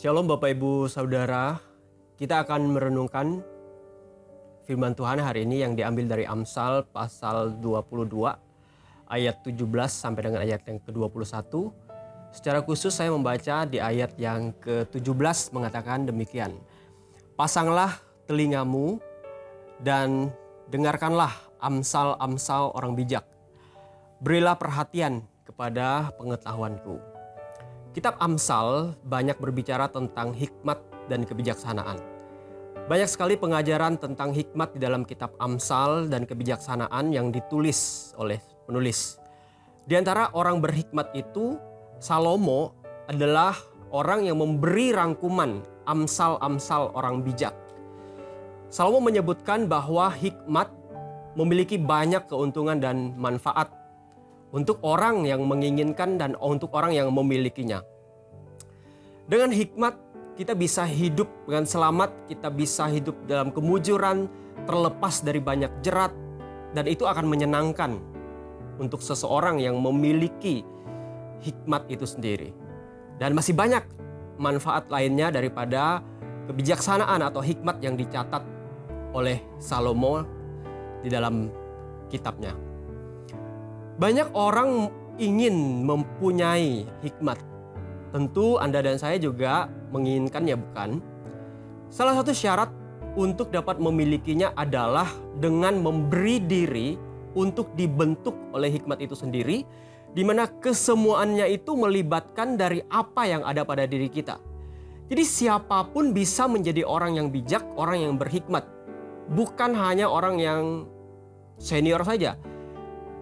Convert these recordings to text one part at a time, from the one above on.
Shalom Bapak Ibu Saudara, kita akan merenungkan firman Tuhan hari ini yang diambil dari Amsal pasal 22 ayat 17 sampai dengan ayat yang ke-21. Secara khusus saya membaca di ayat yang ke-17 mengatakan demikian. Pasanglah telingamu dan dengarkanlah amsal-amsal orang bijak. Berilah perhatian kepada pengetahuanku. Kitab Amsal banyak berbicara tentang hikmat dan kebijaksanaan. Banyak sekali pengajaran tentang hikmat di dalam kitab Amsal dan kebijaksanaan yang ditulis oleh penulis. Di antara orang berhikmat itu, Salomo adalah orang yang memberi rangkuman amsal-amsal orang bijak. Salomo menyebutkan bahwa hikmat memiliki banyak keuntungan dan manfaat untuk orang yang menginginkan dan untuk orang yang memilikinya. Dengan hikmat kita bisa hidup dengan selamat, kita bisa hidup dalam kemujuran, terlepas dari banyak jerat, dan itu akan menyenangkan untuk seseorang yang memiliki hikmat itu sendiri. Dan masih banyak manfaat lainnya daripada kebijaksanaan atau hikmat yang dicatat oleh Salomo di dalam kitabnya. Banyak orang ingin mempunyai hikmat. Tentu Anda dan saya juga menginginkannya, bukan? Salah satu syarat untuk dapat memilikinya adalah dengan memberi diri untuk dibentuk oleh hikmat itu sendiri, di mana kesemuannya itu melibatkan dari apa yang ada pada diri kita. Jadi siapapun bisa menjadi orang yang bijak, orang yang berhikmat. Bukan hanya orang yang senior saja.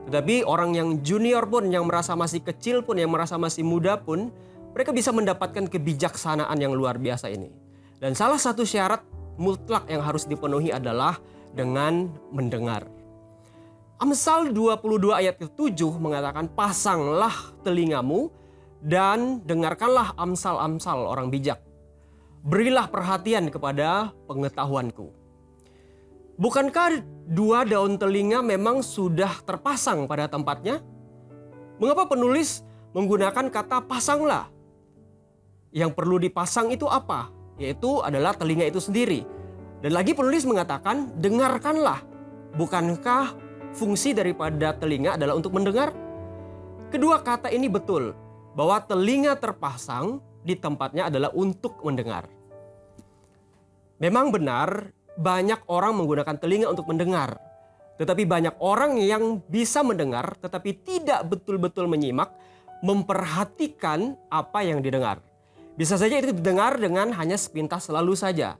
Tetapi orang yang junior pun, yang merasa masih kecil pun, yang merasa masih muda pun, mereka bisa mendapatkan kebijaksanaan yang luar biasa ini. Dan salah satu syarat mutlak yang harus dipenuhi adalah dengan mendengar. Amsal 22 ayat ke-7 mengatakan, pasanglah telingamu dan dengarkanlah amsal-amsal orang bijak. Berilah perhatian kepada pengetahuanku. Bukankah dua daun telinga memang sudah terpasang pada tempatnya? Mengapa penulis menggunakan kata pasanglah? Yang perlu dipasang itu apa? Yaitu adalah telinga itu sendiri. Dan lagi penulis mengatakan dengarkanlah. Bukankah fungsi daripada telinga adalah untuk mendengar? Kedua kata ini betul, bahwa telinga terpasang di tempatnya adalah untuk mendengar. Memang benar, banyak orang menggunakan telinga untuk mendengar. Tetapi banyak orang yang bisa mendengar tetapi tidak betul-betul menyimak, memperhatikan apa yang didengar. Bisa saja itu didengar dengan hanya sepintas lalu saja.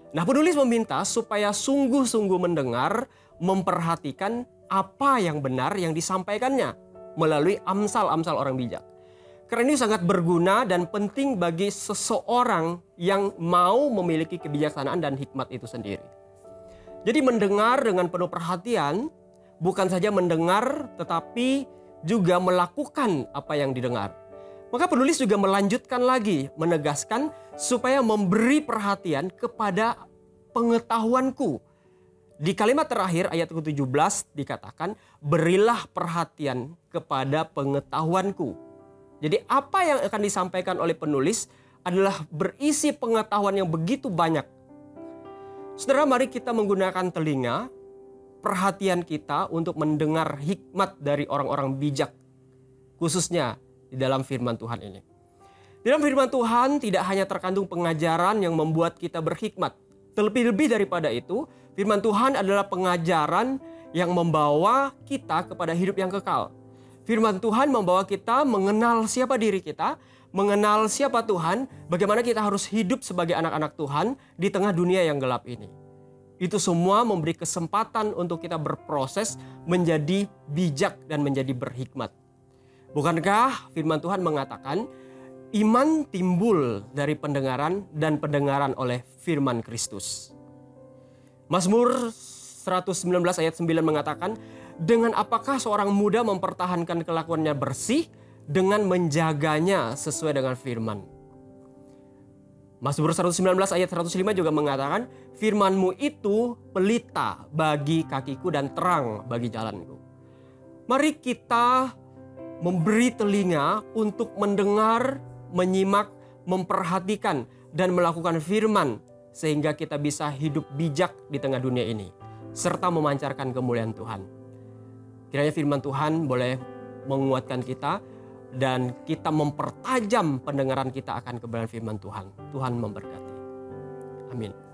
Nah, penulis meminta supaya sungguh-sungguh mendengar, memperhatikan apa yang benar yang disampaikannya melalui amsal-amsal orang bijak. Karena ini sangat berguna dan penting bagi seseorang yang mau memiliki kebijaksanaan dan hikmat itu sendiri. Jadi mendengar dengan penuh perhatian, bukan saja mendengar tetapi juga melakukan apa yang didengar. Maka penulis juga melanjutkan lagi, menegaskan supaya memberi perhatian kepada pengetahuanku. Di kalimat terakhir ayat ke-17 dikatakan, berilah perhatian kepada pengetahuanku. Jadi apa yang akan disampaikan oleh penulis adalah berisi pengetahuan yang begitu banyak. Saudara, mari kita menggunakan telinga, perhatian kita untuk mendengar hikmat dari orang-orang bijak. Khususnya di dalam firman Tuhan ini. Di dalam firman Tuhan tidak hanya terkandung pengajaran yang membuat kita berhikmat. Terlebih-lebih daripada itu, firman Tuhan adalah pengajaran yang membawa kita kepada hidup yang kekal. Firman Tuhan membawa kita mengenal siapa diri kita, mengenal siapa Tuhan, bagaimana kita harus hidup sebagai anak-anak Tuhan di tengah dunia yang gelap ini. Itu semua memberi kesempatan untuk kita berproses menjadi bijak dan menjadi berhikmat. Bukankah firman Tuhan mengatakan iman timbul dari pendengaran dan pendengaran oleh firman Kristus. Mazmur 119 ayat 9 mengatakan, dengan apakah seorang muda mempertahankan kelakuannya bersih dengan menjaganya sesuai dengan firman. Mazmur 119 ayat 105 juga mengatakan, firman-Mu itu pelita bagi kakiku dan terang bagi jalanku. Mari kita memberi telinga untuk mendengar, menyimak, memperhatikan dan melakukan firman sehingga kita bisa hidup bijak di tengah dunia ini serta memancarkan kemuliaan Tuhan. Kiranya firman Tuhan boleh menguatkan kita dan kita mempertajam pendengaran kita akan kebenaran firman Tuhan. Tuhan memberkati. Amin.